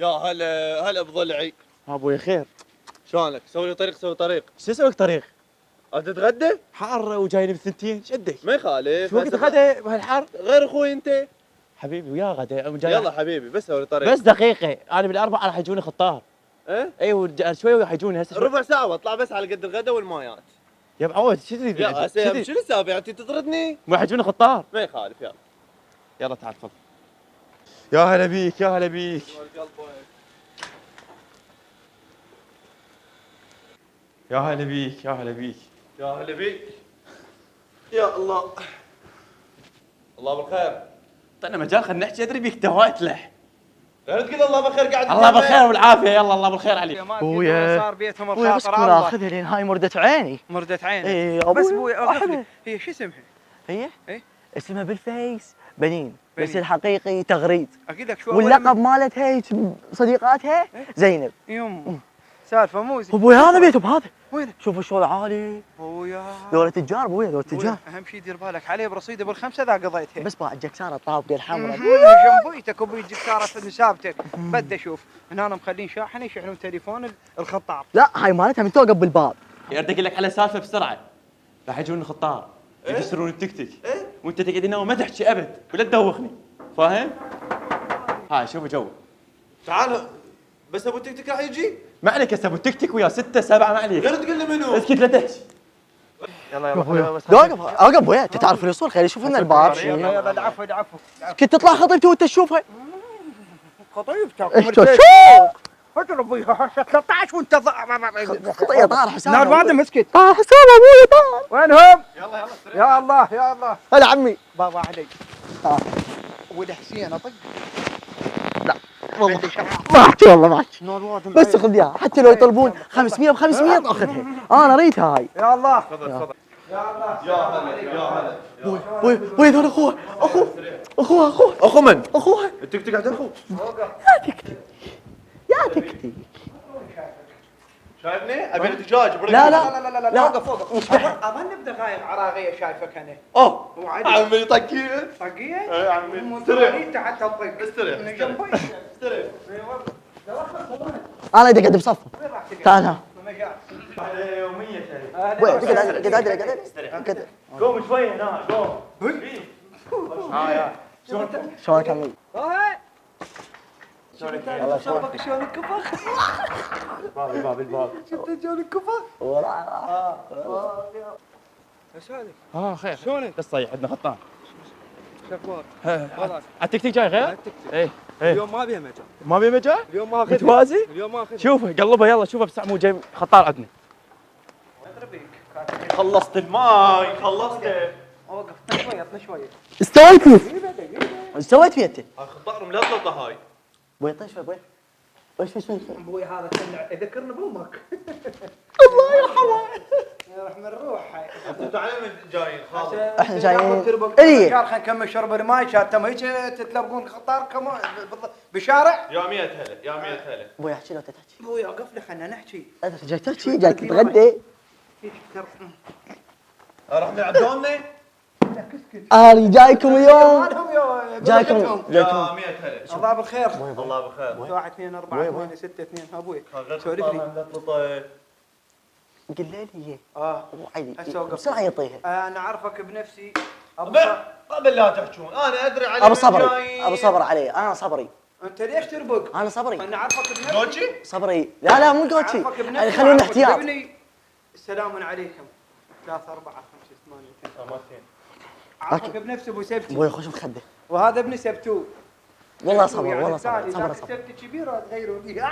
يا هلا هلا بضلعي. ابوي خير. شلونك؟ سوي لي طريق سوي طريق. شو اسوي لك طريق؟ تتغدى؟ حار وجايني بالثنتين شدك. ما يخالف. شو وقت غدا بهالحر؟ غير اخوي انت. حبيبي ويا غدا جاي. يلا حبيبي بس سوي لي طريق. بس دقيقة انا بالاربعة راح يجوني خطار. ايه؟ ايوه شوي راح يجوني هسه ربع ساعة واطلع بس على قد الغدا والمايات. يا معود شو تريد؟ يا سيدي شنو السالفة يعني تطردني؟ راح يجوني خطار. ما يخالف يلا. يلا تعال تفضل. يا هلا بيك يا هلا بيك. يا هلا بيك يا هلا بيك. يا هلا بيك. يا الله. الله بالخير. اعطينا مجال خلينا نحكي ادري بيك دوايت لح. لا تقول الله بالخير قاعد الله بالخير والعافية يلا الله بالخير عليك. ابويا صار بيتهم ابويا بس الخاطر الله. اخذها لين هاي مردة عيني. مردة عيني. اي بس ابوي ابوي هي شو اسمها؟ هي؟ إيه؟ اسمها بالفيس بنين بس بنين. الحقيقي تغريد. اكيد لك شو واللقب مالتها صديقاتها زينب. يوم سالفه مو زين. ابوي هذا بيتهم هذا. وينه؟ شوفوا شلون عالي. ابويا دولة تجار ابويا دولة تجار. اهم شيء دير بالك عليه برصيده بالخمسه ذا قضيتها. بس باع الجكسارة الطابقة الحمراء. جنبيتك ابوي الجكساره في نسابتك. بدي اشوف هنا أنا مخلين شاحن يشحنون تليفون الخطاب. لا هاي مالتها من توقف بالباب. بدي اقول لك على سالفة بسرعة. راح يجوني خطار يكسرون التكتك. إيه؟ وانت تقعد هنا وما تحكي ابد ولا تدوخني. فاهم؟ هاي شوف جو. تعال بس ابو التيك تيك راح يجي؟ ما عليك هسه ابو تك تك ويا 6 7 ما عليك. غير تقول لي منو؟ اسكت لا تحكي. يلا يلا وقف اوقف ابويا انت تعرف الوصول خلي يشوف لنا الباب. يلا العفو العفو. كنت تطلع خطيبتي وانت تشوفها. خطيبتك ايش شوف فجر ابوي 13 وانت خطيه طار حسام. نار بعد مسكت. طار حسام ابوي طار. وينهم؟ يلا يا الله يا الله. هلا عمي. بابا علي. ولد حسين اطق. والله ما احكي والله ما احكي بس خذ اياها حتى لو يطلبون 500 ب 500 اخذها انا اريدها هاي. يا الله تفضل تفضل. يا هلا يا هلا. وين هذول اخوها اخو من؟ اخوها التيك تيك عند اخو. يا تكتي. شايفني؟ ابي دجاج بريك. لا لا وقف وقف. اظن نبدا غاير عراقيه شايفك انا. اوه مو عادي. عمي طقيه. طقيه؟ اي عمي مو استريح انت حتى تطق. استريح من جنبي. استريح. انا اقعد بصف. وين راح تقعد؟ تعال ها يومية وين قاعد قوم شوي هنا قوم. شلونك عمي؟ شفت شلون شلون الكفخ؟ باب الباب. شفت شلون الكفخ؟ ايش هذا؟ خير شلونك؟ بس صيح عندنا خطار. شو اخبارك؟ على التيك تيك جاي غير؟ ايه اليوم ما بيها مجال. ما بي مجال؟ اليوم ما اخذ. متوازي؟ اليوم ما اخذ. شوفه قلبها يلا شوفه بس مو جاي خطار عندنا. خلصت الماي خلصت. اوقف اطني شويه اطني شويه. استويت فيه ايش سويت فيه انت؟ خطار ملططه هاي. بوي طيش بوي وش ابوي هذا كان يذكرني بامك. الله يرحمه. يرحم الروح. انتوا على من جايين خالص؟ احنا جايين اي خلينا نكمل شرب الماي شاتم هيك تتلبقون خطار كمان بالشارع. يا 100 هلا يا 100 هلا. بوي احكي لو تحكي. ابوي اوقف لي خلينا نحكي. انت جاي تحكي جاي تتغدى. راح نلعب دوني؟ انا جايكم اليوم جايكم يا 100 هلا. الله بالخير. الله بالخير. 1 2 4 8 6 2 ابوي سولف لي. قل لي هي عادي بسرعه يعطيها. انا اعرفك بنفسي قبل لا تحجون انا ادري على ابو صبري ابو صبر علي انا صبري. انت ليش تربق؟ انا صبري. انا اعرفك بنفسي. جوتشي؟ صبري لا مو جوتشي اعرفك بنفسي. يعني خلينا احتياط. السلام عليكم 3 4 5 8 اعرفك بنفسي ابو سبتي. ابوي خوش مخده. وهذا ابني سبتو. والله صبر والله صبر. سبتي كبيره تغيروا لي.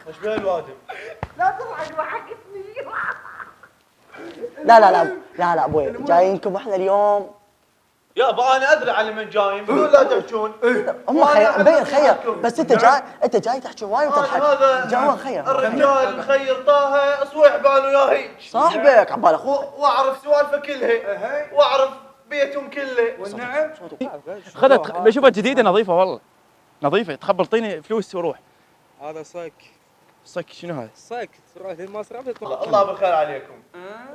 ايش بيه الوادم؟ لا تضحك ضحكتني. لا ابوي جايينكم احنا اليوم. يابا انا ادري على من جايين بدون لا تحجون. هم خير مبين خير بس انت جاي تحكي وايد وتضحك. جوا خير. الرجال مخير طه صويح بان ويا هيك. صاحبك عبال اخوك. واعرف سوالفه كلها واعرف بيتهم كله. والنعم. خذت بشوفها جديده نظيفه والله. نظيفه تخبلطيني فلوس وروح. هذا صك. صك شنو هذا؟ صك تروح ما صرفت. الله بالخير عليكم.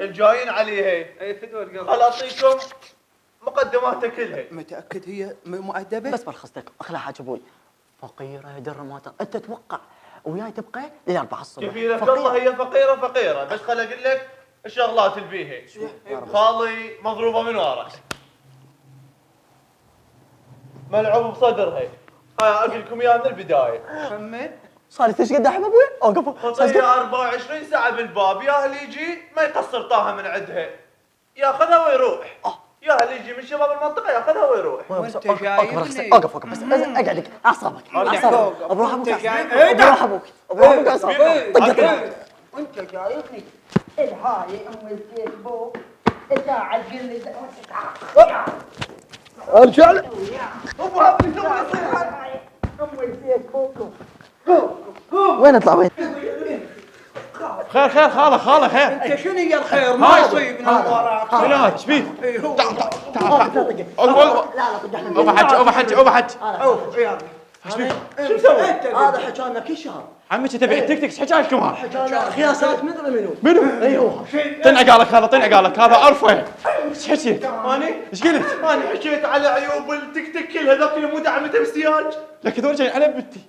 الجايين عليها اي فدوه القلب. هل اعطيكم مقدماته كلها. متاكد هي مؤدبه؟ بس برخصتك اخلع حاج ابوي. فقيره يا در ما انت تتوقع وياي تبقى لل4 الصبح. كفيلك الله هي فقيره فقيره، بس خل اقول لك الشغلات اللي بيها. خالي مضروبه من ورا، ملعوب بصدرها. هاي اقول لكم اياها من البدايه. خمن. صار لي ايش قد احب ابوي؟ اوقف. خطيه 24 ساعه بالباب، يا اللي يجي ما يقصر طاها من عندها، ياخذها ويروح. يا اللي يجي من شباب المنطقه ياخذها ويروح. وانت اوقف اوقف بس اقعدك اعصابك فوق. بروح ابوك أنت جاي- بروح ابوك بروح ابوك اعصابك طقت وانت جايبني الهاي ام الفيسبوك تعال قل لي ارجع له ام الفيسبوك وين اطلع وين؟ خير خير خاله خير. انت شنو يا الخير ما يصيبنا وراك؟ لا ايش بيك؟ إيه هو. تعال تعال اوبا حج اوف يلا. شو مسوي؟ هذا حكانا كل شهر عمي تبي تكتك ايش حكاك كمان؟ حكانا خياسات مدري منو منو؟ ايوه طن عقالك هذا عرفه. ايش حكيت؟ اني ايش قلت؟ انا حكيت على عيوب التيك توك كلها، ذاك اللي مو دعمته بالسياج. لك هذول جايين على بنتي.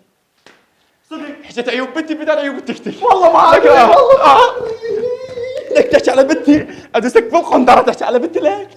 صدق حكيت عيوب بنتي بدل عيوب التيك توك. والله ما لك لك تحكي على بنتي ادوسك بالقنطره تحكي على بنتي ليك.